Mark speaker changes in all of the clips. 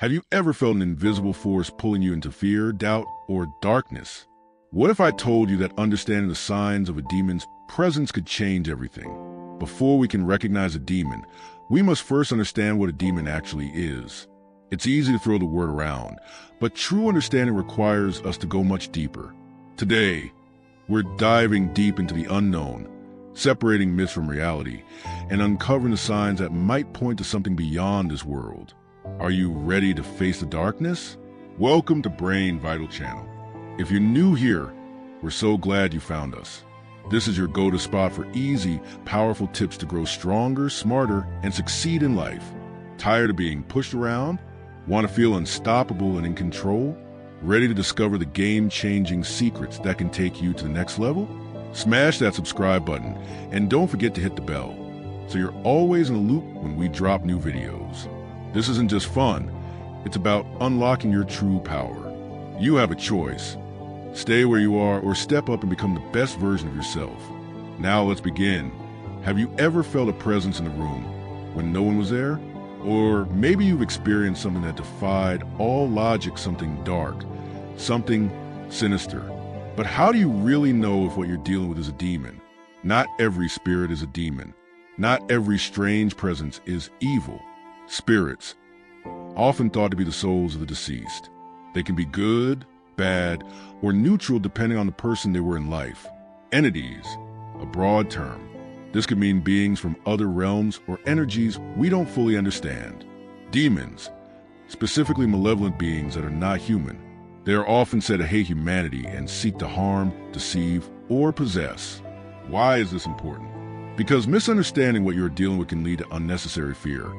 Speaker 1: Have you ever felt an invisible force pulling you into fear, doubt, or darkness? What if I told you that understanding the signs of a demon's presence could change everything? Before we can recognize a demon, we must first understand what a demon actually is. It's easy to throw the word around, but true understanding requires us to go much deeper. Today, we're diving deep into the unknown, separating myths from reality, and uncovering the signs that might point to something beyond this world. Are you ready to face the darkness? Welcome to Brain Vital Channel. If you're new here, we're so glad you found us. This is your go-to spot for easy, powerful tips to grow stronger, smarter, and succeed in life. Tired of being pushed around? Want to feel unstoppable and in control? Ready to discover the game-changing secrets that can take you to the next level? Smash that subscribe button and don't forget to hit the bell so you're always in the loop when we drop new videos. This isn't just fun, it's about unlocking your true power. You have a choice. Stay where you are or step up and become the best version of yourself. Now let's begin. Have you ever felt a presence in the room when no one was there? Or maybe you've experienced something that defied all logic, something dark, something sinister. But how do you really know if what you're dealing with is a demon? Not every spirit is a demon. Not every strange presence is evil. Spirits, often thought to be the souls of the deceased. They can be good, bad, or neutral depending on the person they were in life. Entities, a broad term. This could mean beings from other realms or energies we don't fully understand. Demons, specifically malevolent beings that are not human. They are often said to hate humanity and seek to harm, deceive, or possess. Why is this important? Because misunderstanding what you're dealing with can lead to unnecessary fear,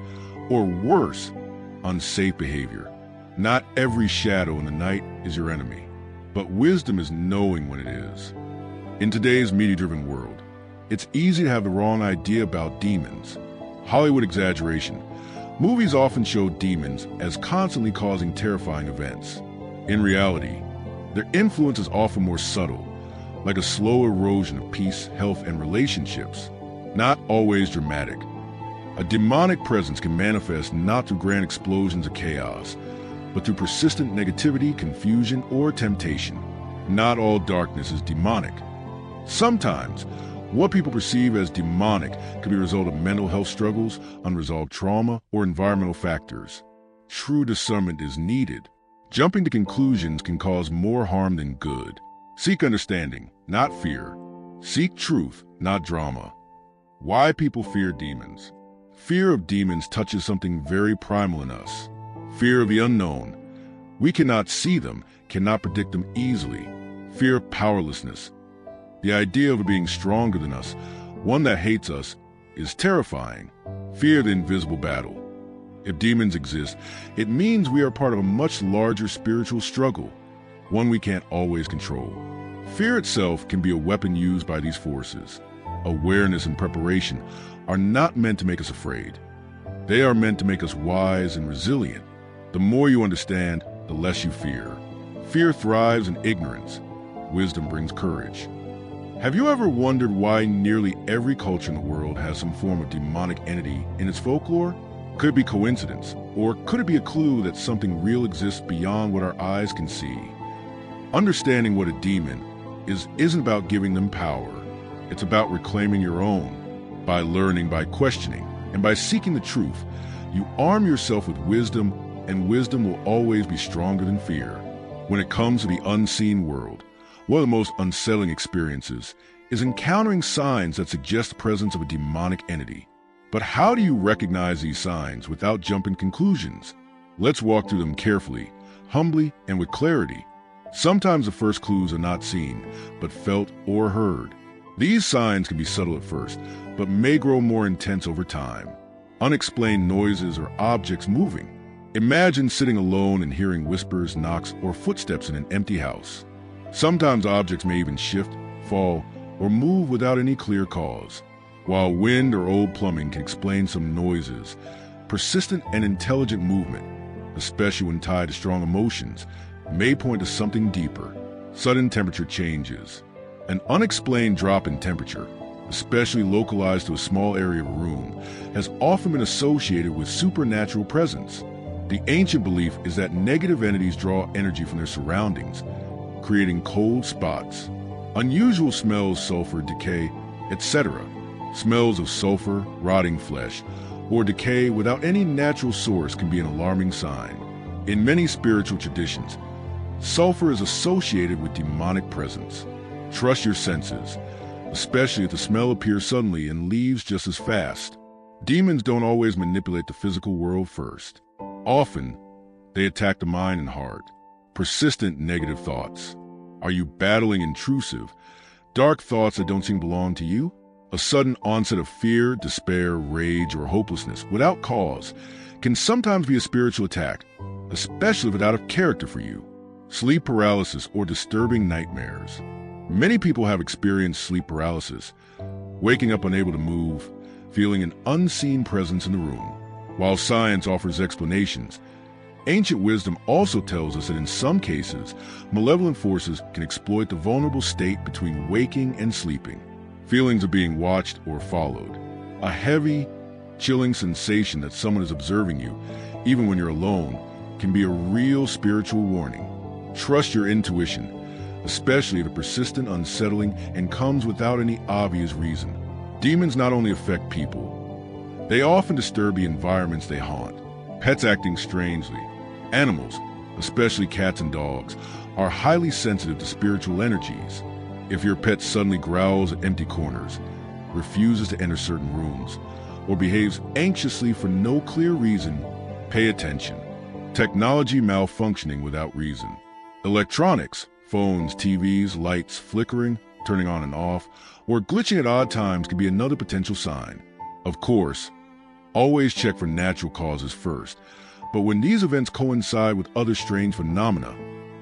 Speaker 1: or worse, unsafe behavior. Not every shadow in the night is your enemy, but wisdom is knowing when it is. In today's media-driven world, it's easy to have the wrong idea about demons. Hollywood exaggeration. Movies often show demons as constantly causing terrifying events. In reality, their influence is often more subtle, like a slow erosion of peace, health, and relationships, not always dramatic. A demonic presence can manifest not through grand explosions of chaos, but through persistent negativity, confusion, or temptation. Not all darkness is demonic. Sometimes, what people perceive as demonic could be a result of mental health struggles, unresolved trauma, or environmental factors. True discernment is needed. Jumping to conclusions can cause more harm than good. Seek understanding, not fear. Seek truth, not drama. Why people fear demons. Fear of demons touches something very primal in us. Fear of the unknown. We cannot see them, cannot predict them easily. Fear of powerlessness. The idea of being stronger than us, one that hates us, is terrifying. Fear of the invisible battle. If demons exist, it means we are part of a much larger spiritual struggle, one we can't always control. Fear itself can be a weapon used by these forces. Awareness and preparation are not meant to make us afraid. They are meant to make us wise and resilient. The more you understand, the less you fear. Fear thrives in ignorance. Wisdom brings courage. Have you ever wondered why nearly every culture in the world has some form of demonic entity in its folklore? Could it be coincidence? Or could it be a clue that something real exists beyond what our eyes can see? Understanding what a demon isn't about giving them power. It's about reclaiming your own. By learning, by questioning, and by seeking the truth, you arm yourself with wisdom, and wisdom will always be stronger than fear. When it comes to the unseen world, one of the most unsettling experiences is encountering signs that suggest the presence of a demonic entity. But how do you recognize these signs without jumping conclusions? Let's walk through them carefully, humbly, and with clarity. Sometimes the first clues are not seen, but felt or heard. These signs can be subtle at first, but may grow more intense over time. Unexplained noises or objects moving. Imagine sitting alone and hearing whispers, knocks, or footsteps in an empty house. Sometimes objects may even shift, fall, or move without any clear cause. While wind or old plumbing can explain some noises, persistent and intelligent movement, especially when tied to strong emotions, may point to something deeper. Sudden temperature changes. An unexplained drop in temperature, especially localized to a small area of a room, has often been associated with supernatural presence. The ancient belief is that negative entities draw energy from their surroundings, creating cold spots. Unusual smells, sulfur, decay, etc. Smells of sulfur, rotting flesh, or decay without any natural source can be an alarming sign. In many spiritual traditions, sulfur is associated with demonic presence. Trust your senses, especially if the smell appears suddenly and leaves just as fast. Demons don't always manipulate the physical world first. Often, they attack the mind and heart. Persistent negative thoughts. Are you battling intrusive, dark thoughts that don't seem to belong to you? A sudden onset of fear, despair, rage, or hopelessness without cause can sometimes be a spiritual attack, especially if it's out of character for you. Sleep paralysis or disturbing nightmares. Many people have experienced sleep paralysis, waking up unable to move, feeling an unseen presence in the room. While science offers explanations, ancient wisdom also tells us that in some cases, malevolent forces can exploit the vulnerable state between waking and sleeping. Feelings of being watched or followed. A heavy, chilling sensation that someone is observing you, even when you're alone, can be a real spiritual warning. Trust your intuition, especially if it's persistent, unsettling, and comes without any obvious reason. Demons not only affect people, they often disturb the environments they haunt. Pets acting strangely. Animals, especially cats and dogs, are highly sensitive to spiritual energies. If your pet suddenly growls at empty corners, refuses to enter certain rooms, or behaves anxiously for no clear reason, pay attention. Technology malfunctioning without reason. Electronics, phones, TVs, lights flickering, turning on and off, or glitching at odd times can be another potential sign. Of course, always check for natural causes first, but when these events coincide with other strange phenomena,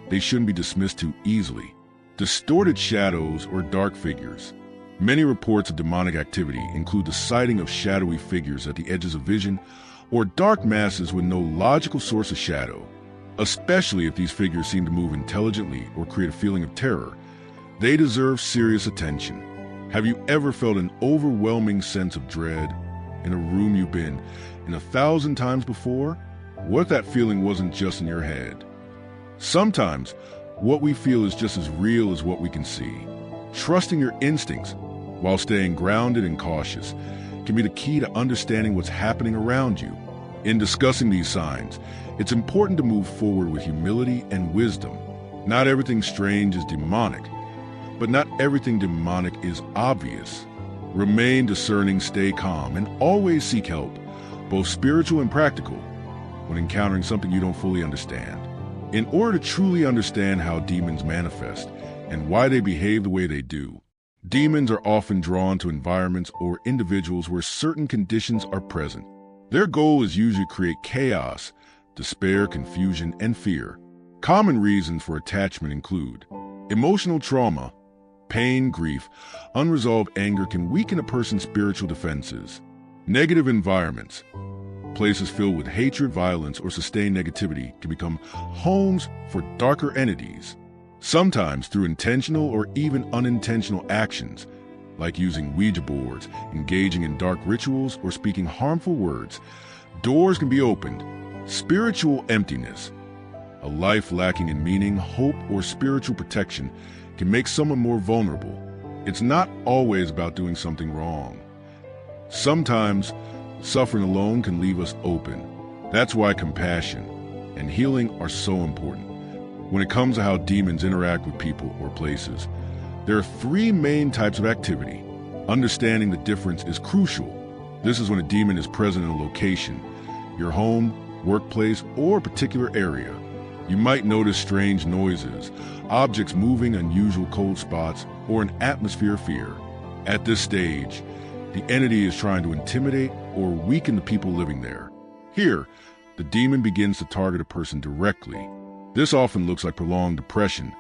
Speaker 1: they shouldn't be dismissed too easily. Distorted shadows or dark figures. Many reports of demonic activity include the sighting of shadowy figures at the edges of vision or dark masses with no logical source of shadow. Especially if these figures seem to move intelligently or create a feeling of terror, they deserve serious attention. Have you ever felt an overwhelming sense of dread in a room you've been in 1,000 times before? What if that feeling wasn't just in your head? Sometimes, what we feel is just as real as what we can see. Trusting your instincts while staying grounded and cautious can be the key to understanding what's happening around you. In discussing these signs, it's important to move forward with humility and wisdom. Not everything strange is demonic, but not everything demonic is obvious. Remain discerning, stay calm, and always seek help, both spiritual and practical, when encountering something you don't fully understand. In order to truly understand how demons manifest and why they behave the way they do, demons are often drawn to environments or individuals where certain conditions are present. Their goal is usually to create chaos, despair, confusion, and fear. Common reasons for attachment include emotional trauma. Pain, grief, unresolved anger can weaken a person's spiritual defenses. Negative environments. Places filled with hatred, violence, or sustained negativity can become homes for darker entities. Sometimes through intentional or even unintentional actions, like using Ouija boards, engaging in dark rituals, or speaking harmful words, doors can be opened. Spiritual emptiness. A life lacking in meaning, hope, or spiritual protection can make someone more vulnerable. It's not always about doing something wrong. Sometimes, suffering alone can leave us open. That's why compassion and healing are so important. When it comes to how demons interact with people or places, there are 3 main types of activity. Understanding the difference is crucial. This is when a demon is present in a location, your home, workplace, or particular area. You might notice strange noises, objects moving, unusual cold spots, or an atmosphere of fear. At this stage, the entity is trying to intimidate or weaken the people living there. Here, the demon begins to target a person directly. This often looks like prolonged depression,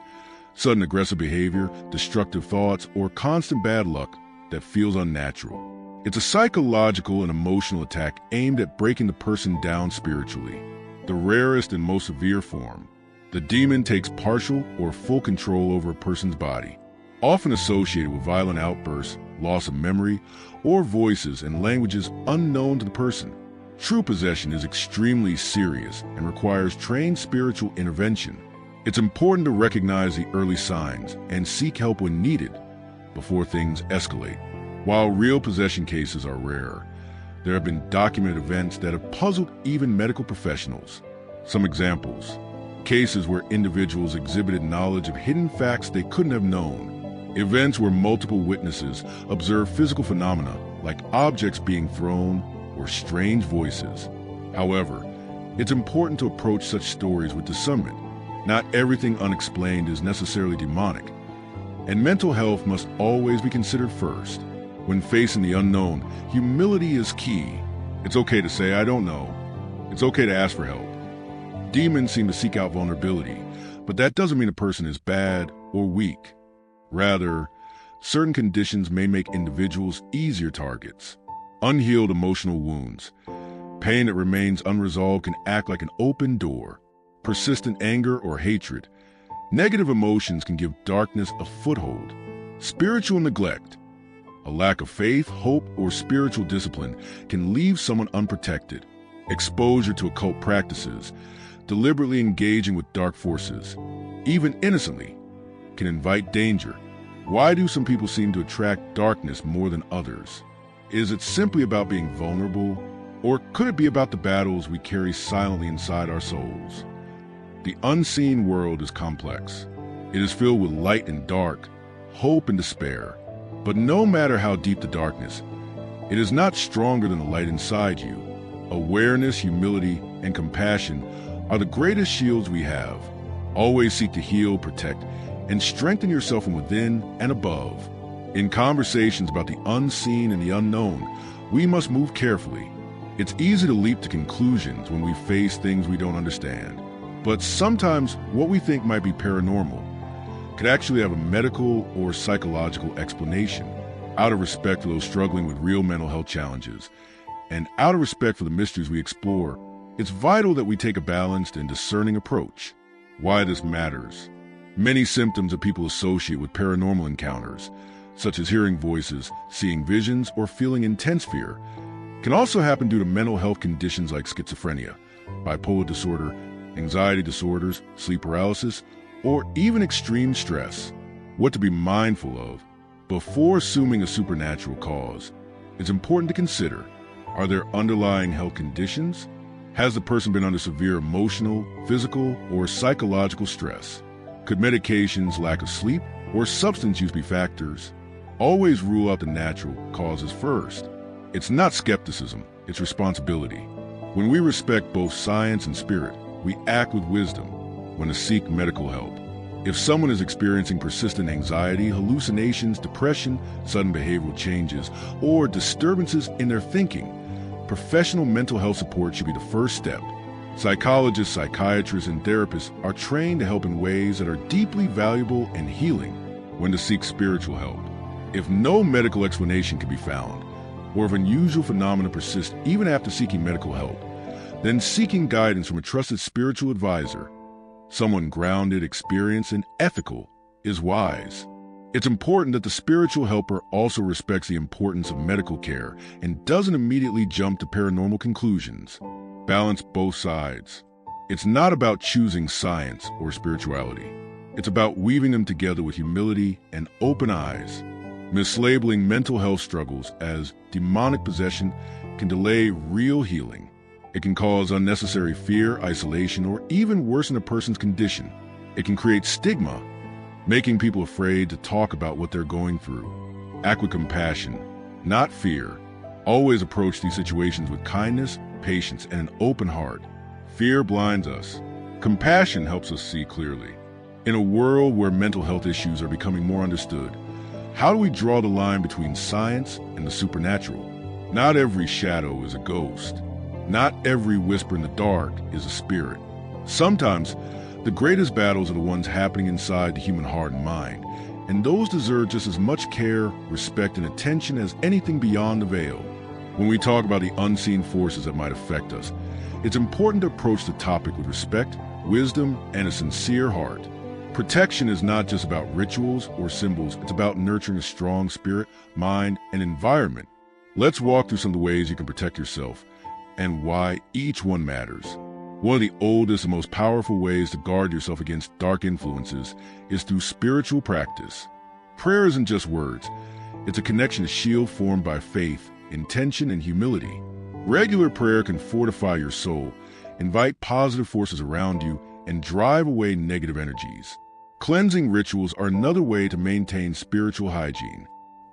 Speaker 1: sudden aggressive behavior, destructive thoughts, or constant bad luck that feels unnatural. It's a psychological and emotional attack aimed at breaking the person down spiritually. The rarest and most severe form, the demon takes partial or full control over a person's body, often associated with violent outbursts, loss of memory, or voices and languages unknown to the person. True possession is extremely serious and requires trained spiritual intervention. It's important to recognize the early signs and seek help when needed before things escalate. While real possession cases are rare, there have been documented events that have puzzled even medical professionals. Some examples: cases where individuals exhibited knowledge of hidden facts they couldn't have known. Events where multiple witnesses observed physical phenomena like objects being thrown or strange voices. However, it's important to approach such stories with discernment. Not everything unexplained is necessarily demonic, and mental health must always be considered first. When facing the unknown, humility is key. It's okay to say, "I don't know." It's okay to ask for help. Demons seem to seek out vulnerability, but that doesn't mean a person is bad or weak. Rather, certain conditions may make individuals easier targets. Unhealed emotional wounds. Pain that remains unresolved can act like an open door. Persistent anger or hatred. Negative emotions can give darkness a foothold. Spiritual neglect. A lack of faith, hope, or spiritual discipline can leave someone unprotected. Exposure to occult practices, deliberately engaging with dark forces, even innocently, can invite danger. Why do some people seem to attract darkness more than others? Is it simply about being vulnerable, or could it be about the battles we carry silently inside our souls? The unseen world is complex. It is filled with light and dark, hope and despair. But no matter how deep the darkness, it is not stronger than the light inside you. Awareness, humility, and compassion are the greatest shields we have. Always seek to heal, protect, and strengthen yourself from within and above. In conversations about the unseen and the unknown, we must move carefully. It's easy to leap to conclusions when we face things we don't understand. But sometimes what we think might be paranormal could actually have a medical or psychological explanation. Out of respect for those struggling with real mental health challenges, and out of respect for the mysteries we explore, it's vital that we take a balanced and discerning approach. Why this matters. Many symptoms that people associate with paranormal encounters, such as hearing voices, seeing visions, or feeling intense fear, can also happen due to mental health conditions like schizophrenia, bipolar disorder, anxiety disorders, sleep paralysis, or even extreme stress. What to be mindful of. Before assuming a supernatural cause, it's important to consider, are there underlying health conditions? Has the person been under severe emotional, physical, or psychological stress? Could medications, lack of sleep, or substance use be factors? Always rule out the natural causes first. It's not skepticism, it's responsibility. When we respect both science and spirit, we act with wisdom when to seek medical help. If someone is experiencing persistent anxiety, hallucinations, depression, sudden behavioral changes, or disturbances in their thinking, professional mental health support should be the first step. Psychologists, psychiatrists, and therapists are trained to help in ways that are deeply valuable and healing. When to seek spiritual help. If no medical explanation can be found, or if unusual phenomena persist even after seeking medical help, then seeking guidance from a trusted spiritual advisor, someone grounded, experienced, and ethical, is wise. It's important that the spiritual helper also respects the importance of medical care and doesn't immediately jump to paranormal conclusions. Balance both sides. It's not about choosing science or spirituality. It's about weaving them together with humility and open eyes. Mislabeling mental health struggles as demonic possession can delay real healing. It can cause unnecessary fear, isolation, or even worsen a person's condition. It can create stigma, making people afraid to talk about what they're going through. Act with compassion, not fear. Always approach these situations with kindness, patience, and an open heart. Fear blinds us. Compassion helps us see clearly. In a world where mental health issues are becoming more understood, how do we draw the line between science and the supernatural? Not every shadow is a ghost. Not every whisper in the dark is a spirit. Sometimes, the greatest battles are the ones happening inside the human heart and mind, and those deserve just as much care, respect, and attention as anything beyond the veil. When we talk about the unseen forces that might affect us, it's important to approach the topic with respect, wisdom, and a sincere heart. Protection is not just about rituals or symbols, it's about nurturing a strong spirit, mind, and environment. Let's walk through some of the ways you can protect yourself and why each one matters. One of the oldest and most powerful ways to guard yourself against dark influences is through spiritual practice. Prayer isn't just words. It's a connection to shield formed by faith, intention, and humility. Regular prayer can fortify your soul, invite positive forces around you, and drive away negative energies. Cleansing rituals are another way to maintain spiritual hygiene.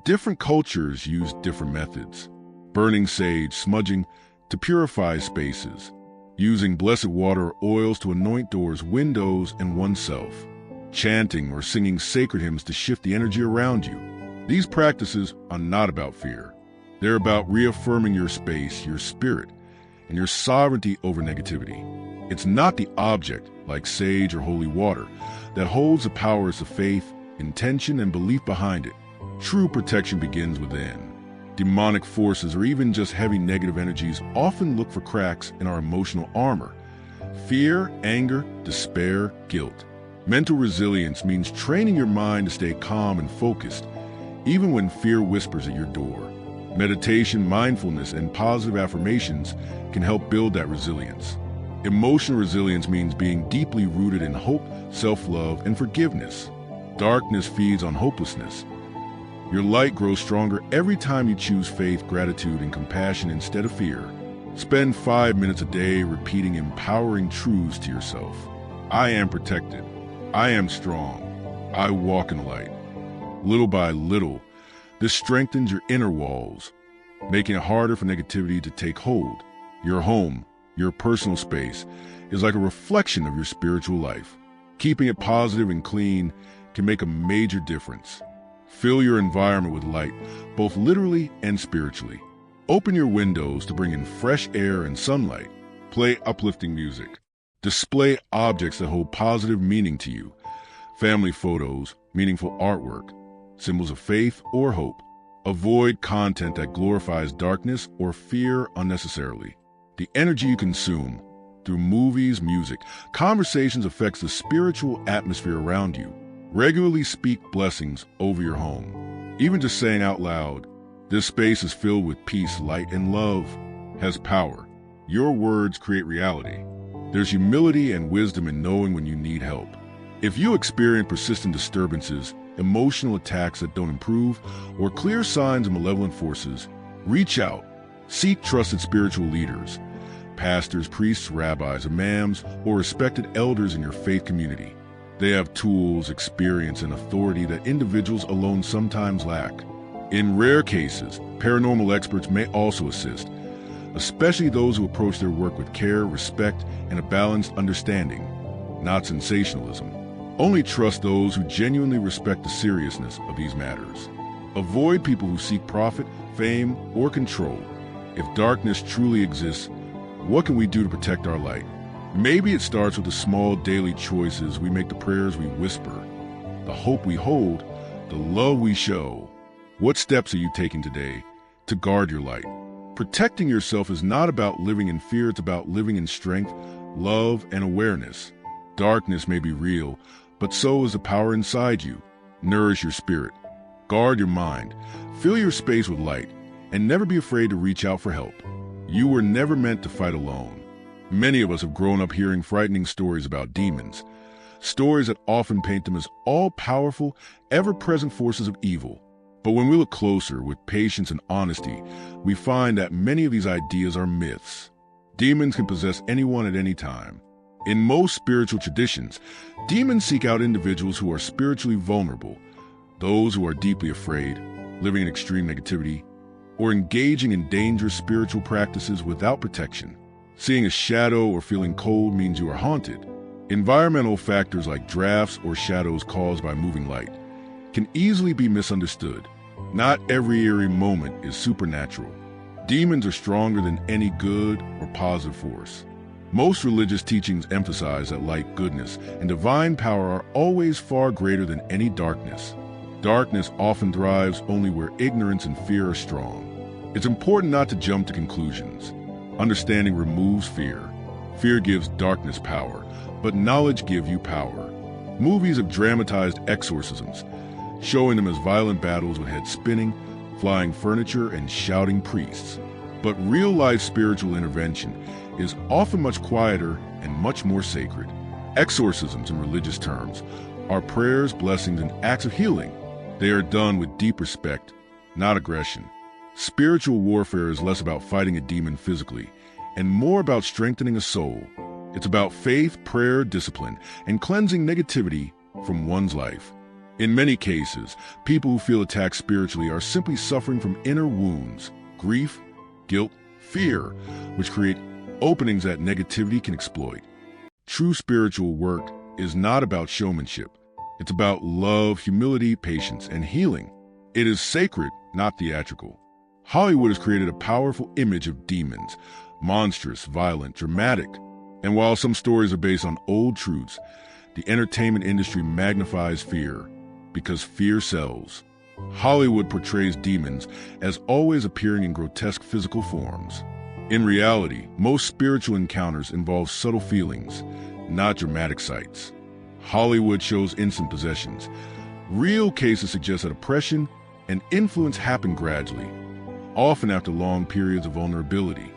Speaker 1: Different cultures use different methods. Burning sage, smudging to purify spaces. Using blessed water or oils to anoint doors, windows, and oneself. Chanting or singing sacred hymns to shift the energy around you. These practices are not about fear. They're about reaffirming your space, your spirit, and your sovereignty over negativity. It's not the object, like sage or holy water, that holds the powers of faith, intention, and belief behind it. True protection begins within. Demonic forces or even just heavy negative energies often look for cracks in our emotional armor. Fear, anger, despair, guilt. Mental resilience means training your mind to stay calm and focused, even when fear whispers at your door. Meditation, mindfulness, and positive affirmations can help build that resilience. Emotional resilience means being deeply rooted in hope, self-love, and forgiveness. Darkness feeds on hopelessness. Your light grows stronger every time you choose faith, gratitude, and compassion instead of fear. Spend 5 minutes a day repeating empowering truths to yourself. I am protected. I am strong. I walk in light. Little by little, this strengthens your inner walls, making it harder for negativity to take hold. Your home, your personal space, is like a reflection of your spiritual life. Keeping it positive and clean can make a major difference. Fill your environment with light, both literally and spiritually. Open your windows to bring in fresh air and sunlight. Play uplifting music. Display objects that hold positive meaning to you. Family photos, meaningful artwork, symbols of faith or hope. Avoid content that glorifies darkness or fear unnecessarily. The energy you consume through movies, music, conversations affects the spiritual atmosphere around you. Regularly speak blessings over your home. Even just saying out loud, "This space is filled with peace, light, and love," has power. Your words create reality. There's humility and wisdom in knowing when you need help. If you experience persistent disturbances, emotional attacks that don't improve, or clear signs of malevolent forces, reach out. Seek trusted spiritual leaders, pastors, priests, rabbis, imams, or respected elders in your faith community. They have tools, experience, and authority that individuals alone sometimes lack. In rare cases, paranormal experts may also assist, especially those who approach their work with care, respect, and a balanced understanding, not sensationalism. Only trust those who genuinely respect the seriousness of these matters. Avoid people who seek profit, fame, or control. If darkness truly exists, what can we do to protect our light? Maybe it starts with the small daily choices we make, the prayers we whisper, the hope we hold, the love we show. What steps are you taking today to guard your light? Protecting yourself is not about living in fear, it's about living in strength, love, and awareness. Darkness may be real, but so is the power inside you. Nourish your spirit. Guard your mind. Fill your space with light, and never be afraid to reach out for help. You were never meant to fight alone. Many of us have grown up hearing frightening stories about demons, stories that often paint them as all-powerful, ever-present forces of evil. But when we look closer with patience and honesty, we find that many of these ideas are myths. Demons can possess anyone at any time. In most spiritual traditions, demons seek out individuals who are spiritually vulnerable, those who are deeply afraid, living in extreme negativity, or engaging in dangerous spiritual practices without protection. Seeing a shadow or feeling cold means you are haunted. Environmental factors like drafts or shadows caused by moving light can easily be misunderstood. Not every eerie moment is supernatural. Demons are stronger than any good or positive force. Most religious teachings emphasize that light, goodness, and divine power are always far greater than any darkness. Darkness often thrives only where ignorance and fear are strong. It's important not to jump to conclusions. Understanding removes fear. Fear gives darkness power, but knowledge gives you power. Movies have dramatized exorcisms, showing them as violent battles with heads spinning, flying furniture, and shouting priests. But real-life spiritual intervention is often much quieter and much more sacred. Exorcisms, in religious terms, are prayers, blessings, and acts of healing. They are done with deep respect, not aggression. Spiritual warfare is less about fighting a demon physically and more about strengthening a soul. It's about faith, prayer, discipline, and cleansing negativity from one's life. In many cases, people who feel attacked spiritually are simply suffering from inner wounds, grief, guilt, fear, which create openings that negativity can exploit. True spiritual work is not about showmanship. It's about love, humility, patience, and healing. It is sacred, not theatrical. Hollywood has created a powerful image of demons, monstrous, violent, dramatic. And while some stories are based on old truths, the entertainment industry magnifies fear because fear sells. Hollywood portrays demons as always appearing in grotesque physical forms. In reality, most spiritual encounters involve subtle feelings, not dramatic sights. Hollywood shows instant possessions. Real cases suggest that oppression and influence happen gradually, often after long periods of vulnerability.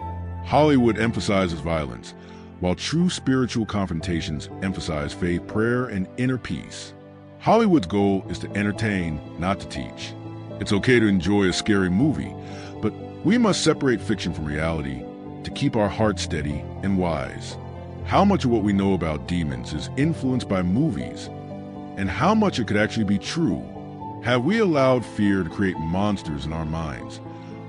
Speaker 1: Hollywood emphasizes violence, while true spiritual confrontations emphasize faith, prayer, and inner peace. Hollywood's goal is to entertain, not to teach. It's okay to enjoy a scary movie, but we must separate fiction from reality to keep our hearts steady and wise. How much of what we know about demons is influenced by movies, and how much it could actually be true? Have we allowed fear to create monsters in our minds,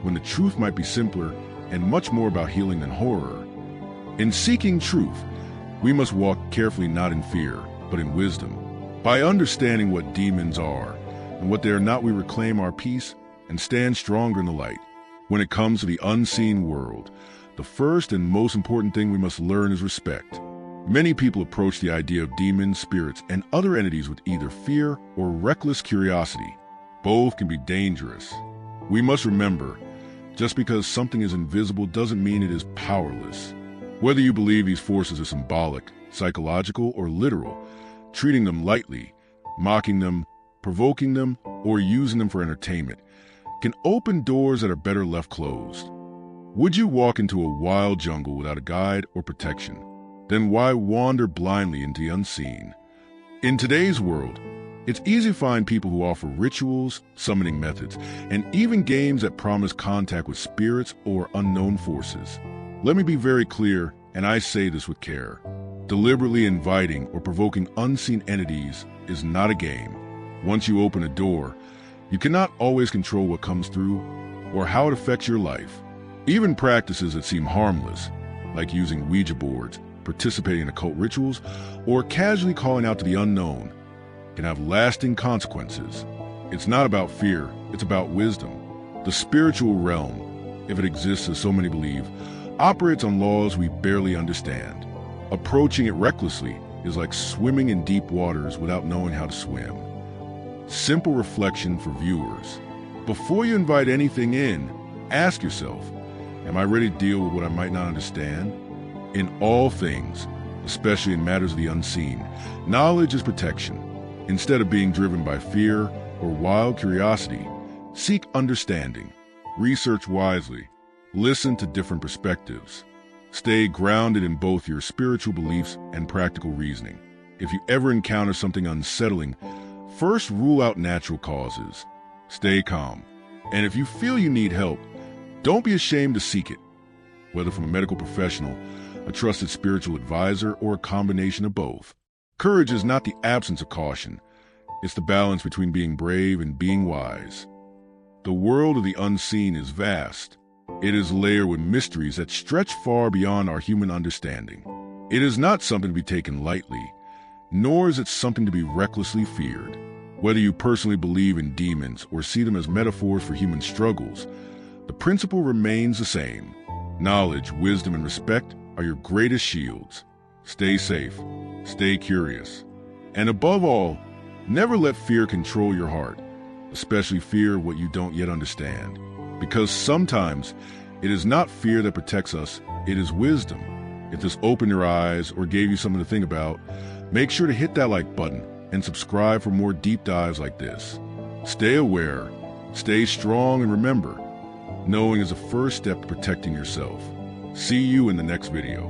Speaker 1: when the truth might be simpler and much more about healing than horror? In seeking truth, we must walk carefully not in fear, but in wisdom. By understanding what demons are and what they are not, we reclaim our peace and stand stronger in the light. When it comes to the unseen world, the first and most important thing we must learn is respect. Many people approach the idea of demons, spirits, and other entities with either fear or reckless curiosity. Both can be dangerous. We must remember, just because something is invisible doesn't mean it is powerless. Whether you believe these forces are symbolic, psychological, or literal, treating them lightly, mocking them, provoking them, or using them for entertainment can open doors that are better left closed. Would you walk into a wild jungle without a guide or protection? Then why wander blindly into the unseen? In today's world, it's easy to find people who offer rituals, summoning methods, and even games that promise contact with spirits or unknown forces. Let me be very clear, and I say this with care. Deliberately inviting or provoking unseen entities is not a game. Once you open a door, you cannot always control what comes through or how it affects your life. Even practices that seem harmless, like using Ouija boards, participating in occult rituals, or casually calling out to the unknown, can have lasting consequences. It's not about fear, it's about wisdom. The spiritual realm, if it exists as so many believe, operates on laws we barely understand. Approaching it recklessly is like swimming in deep waters without knowing how to swim. Simple reflection for viewers. Before you invite anything in, ask yourself, am I ready to deal with what I might not understand? In all things, especially in matters of the unseen, knowledge is protection. Instead of being driven by fear or wild curiosity, seek understanding. Research wisely. Listen to different perspectives. Stay grounded in both your spiritual beliefs and practical reasoning. If you ever encounter something unsettling, first rule out natural causes. Stay calm. And if you feel you need help, don't be ashamed to seek it, whether from a medical professional, a trusted spiritual advisor, or a combination of both. Courage is not the absence of caution. It's the balance between being brave and being wise. The world of the unseen is vast. It is layered with mysteries that stretch far beyond our human understanding. It is not something to be taken lightly, nor is it something to be recklessly feared. Whether you personally believe in demons or see them as metaphors for human struggles, the principle remains the same. Knowledge, wisdom, and respect are your greatest shields. Stay safe, stay curious, and above all, never let fear control your heart, especially fear of what you don't yet understand. Because sometimes it is not fear that protects us, it is wisdom. If this opened your eyes or gave you something to think about, make sure to hit that like button and subscribe for more deep dives like this. Stay aware, stay strong, and remember, Knowing is a first step to protecting yourself. See you in the next video.